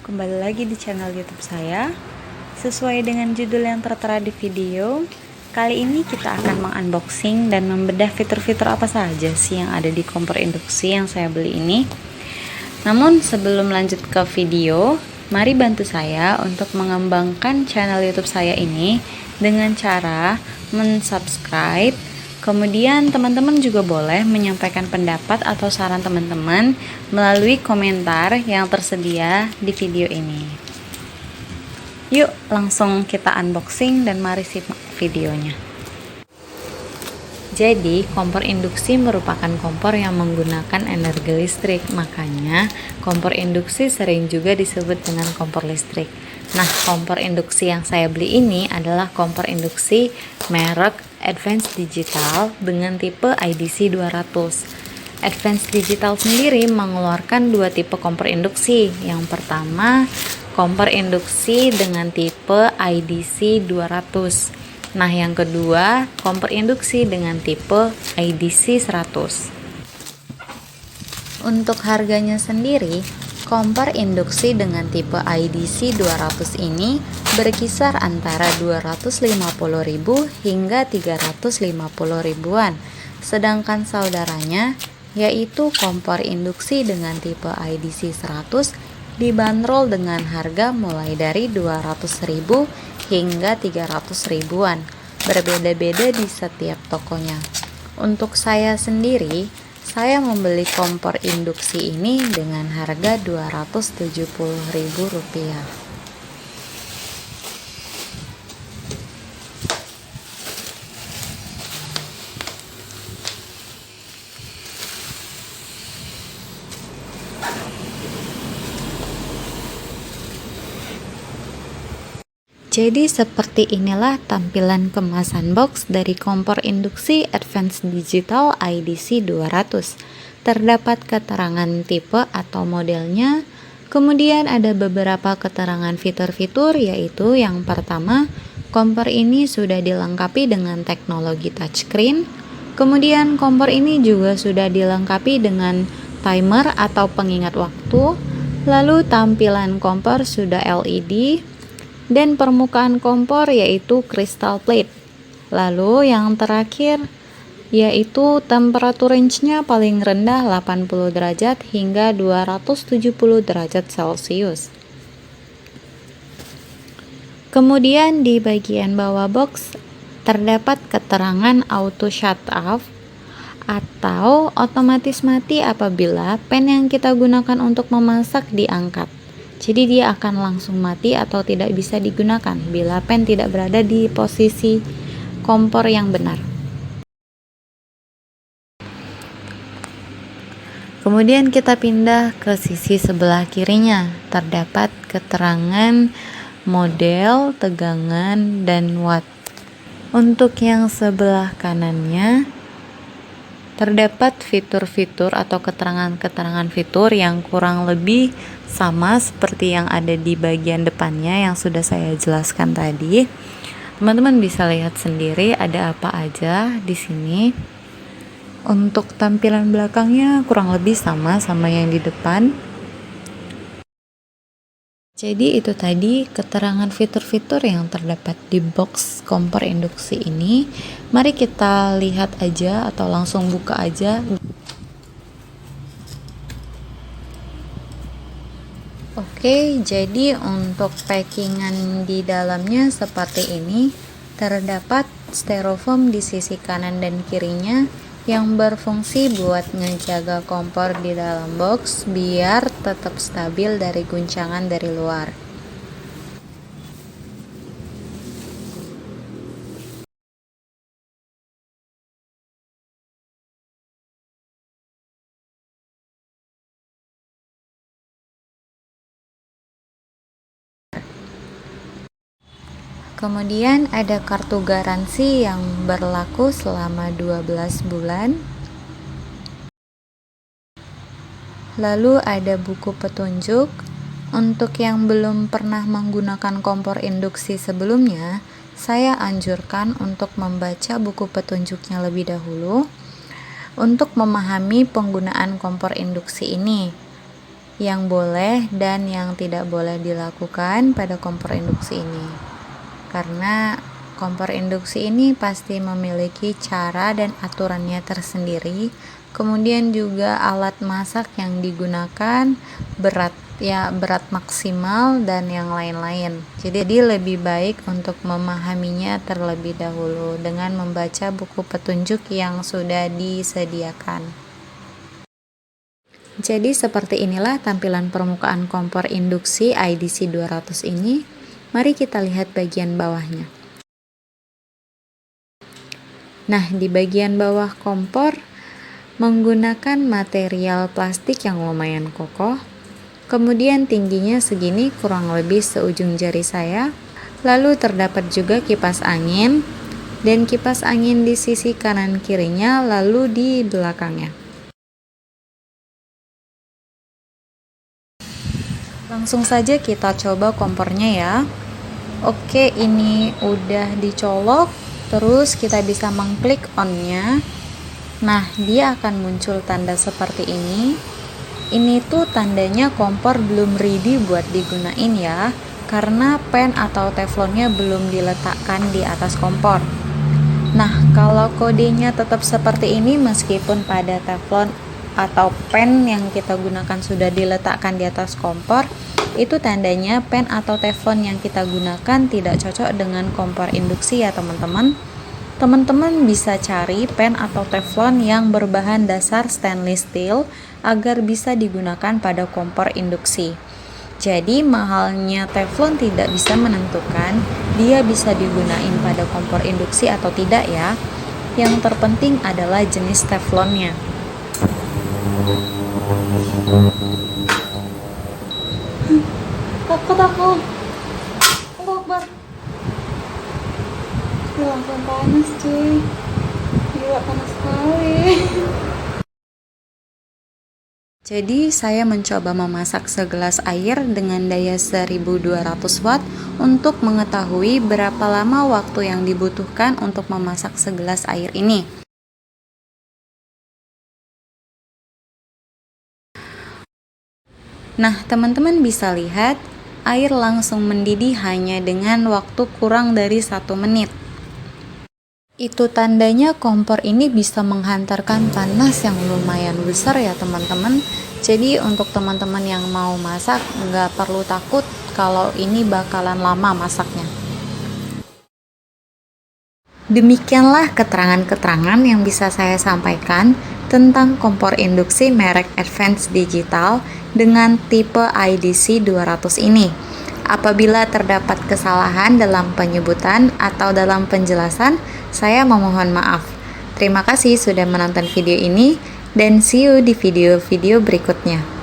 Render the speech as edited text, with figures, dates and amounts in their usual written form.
kembali lagi di channel YouTube saya. Sesuai dengan judul yang tertera di video, kali ini kita akan mengunboxing dan membedah fitur-fitur apa saja sih yang ada di kompor induksi yang saya beli ini. Namun sebelum lanjut ke video, mari bantu saya untuk mengembangkan channel YouTube saya ini dengan cara mensubscribe. Kemudian teman-teman juga boleh menyampaikan pendapat atau saran teman-teman melalui komentar yang tersedia di video ini. Yuk langsung kita unboxing dan mari simak videonya. Jadi kompor induksi merupakan kompor yang menggunakan energi listrik, makanya kompor induksi sering juga disebut dengan kompor listrik. Nah, kompor induksi yang saya beli ini adalah kompor induksi merek Advanced Digital dengan tipe IDC 200. Advanced Digital sendiri mengeluarkan dua tipe kompor induksi. Yang pertama, kompor induksi dengan tipe IDC 200. Nah, yang kedua, kompor induksi dengan tipe IDC 100. Untuk harganya sendiri, kompor induksi dengan tipe IDC 200 ini berkisar antara 250.000 hingga 350 ribuan. Sedangkan saudaranya, yaitu kompor induksi dengan tipe IDC 100 dibanderol dengan harga mulai dari 200.000 hingga 300 ribuan. Berbeda-beda di setiap tokonya. Untuk saya sendiri, saya membeli kompor induksi ini dengan harga Rp270.000. Jadi seperti inilah tampilan kemasan box dari kompor induksi Advanced Digital IDC 200. Terdapat keterangan tipe atau modelnya, kemudian ada beberapa keterangan fitur-fitur, yaitu yang pertama, kompor ini sudah dilengkapi dengan teknologi touchscreen. Kemudian kompor ini juga sudah dilengkapi dengan timer atau pengingat waktu. Lalu tampilan kompor sudah LED. Dan permukaan kompor yaitu crystal plate. Lalu yang terakhir yaitu temperatur range-nya paling rendah 80 derajat hingga 270 derajat Celcius. Kemudian di bagian bawah box terdapat keterangan auto shut off atau otomatis mati apabila pen yang kita gunakan untuk memasak diangkat. Jadi dia akan langsung mati atau tidak bisa digunakan bila pen tidak berada di posisi kompor yang benar. Kemudian kita pindah ke sisi sebelah kirinya. Terdapat keterangan model, tegangan, dan watt. Untuk yang sebelah kanannya terdapat fitur-fitur atau keterangan-keterangan fitur yang kurang lebih sama seperti yang ada di bagian depannya yang sudah saya jelaskan tadi. Teman-teman bisa lihat sendiri ada apa aja di sini. Untuk tampilan belakangnya kurang lebih sama yang di depan. Jadi itu tadi keterangan fitur-fitur yang terdapat di box kompor induksi ini. Mari kita lihat aja atau langsung buka aja. Oke, jadi untuk packingan di dalamnya seperti ini. Terdapat styrofoam di sisi kanan dan kirinya yang berfungsi buat ngejaga kompor di dalam box biar tetap stabil dari guncangan dari luar. Kemudian ada kartu garansi yang berlaku selama 12 bulan. Lalu ada buku petunjuk. Untuk yang belum pernah menggunakan kompor induksi sebelumnya, saya anjurkan untuk membaca buku petunjuknya lebih dahulu untuk memahami penggunaan kompor induksi ini. yang boleh dan yang tidak boleh dilakukan pada kompor induksi ini. Karena kompor induksi ini pasti memiliki cara dan aturannya tersendiri. Kemudian juga alat masak yang digunakan, berat maksimal dan yang lain-lain. Jadi lebih baik untuk memahaminya terlebih dahulu dengan membaca buku petunjuk yang sudah disediakan. Jadi seperti inilah tampilan permukaan kompor induksi IDC 200 ini. Mari kita lihat bagian bawahnya. Nah, di bagian bawah kompor menggunakan material plastik yang lumayan kokoh. Kemudian tingginya segini, kurang lebih seujung jari saya. Lalu terdapat juga kipas angin, dan kipas angin di sisi kanan kirinya, lalu di belakangnya. Langsung saja kita coba kompornya ya. Oke, ini udah dicolok, terus kita bisa mengklik on-nya. Nah, dia akan muncul tanda seperti ini. Ini tuh tandanya kompor belum ready buat digunain ya, karena pen atau teflonnya belum diletakkan di atas kompor. Nah, kalau kodenya tetap seperti ini meskipun pada teflon atau pen yang kita gunakan sudah diletakkan di atas kompor, itu tandanya pen atau teflon yang kita gunakan tidak cocok dengan kompor induksi ya teman-teman. Teman-teman bisa cari pen atau teflon yang berbahan dasar stainless steel agar bisa digunakan pada kompor induksi. Jadi mahalnya teflon tidak bisa menentukan dia bisa digunain pada kompor induksi atau tidak ya. Yang terpenting adalah jenis teflonnya. Takut aku. Allah Akbar. Langsung panas cuy. Gila, panas sekali. Jadi saya mencoba memasak segelas air dengan daya 1200 watt untuk mengetahui berapa lama waktu yang dibutuhkan untuk memasak segelas air ini. Nah, teman-teman bisa lihat air langsung mendidih hanya dengan waktu kurang dari 1 menit. Itu tandanya kompor ini bisa menghantarkan panas yang lumayan besar ya teman-teman. Jadi untuk teman-teman yang mau masak nggak perlu takut kalau ini bakalan lama masaknya. Demikianlah keterangan-keterangan yang bisa saya sampaikan tentang kompor induksi merek Advance Digital dengan tipe IDC 200 ini. Apabila terdapat kesalahan dalam penyebutan atau dalam penjelasan, saya memohon maaf. Terima kasih sudah menonton video ini dan see you di video-video berikutnya.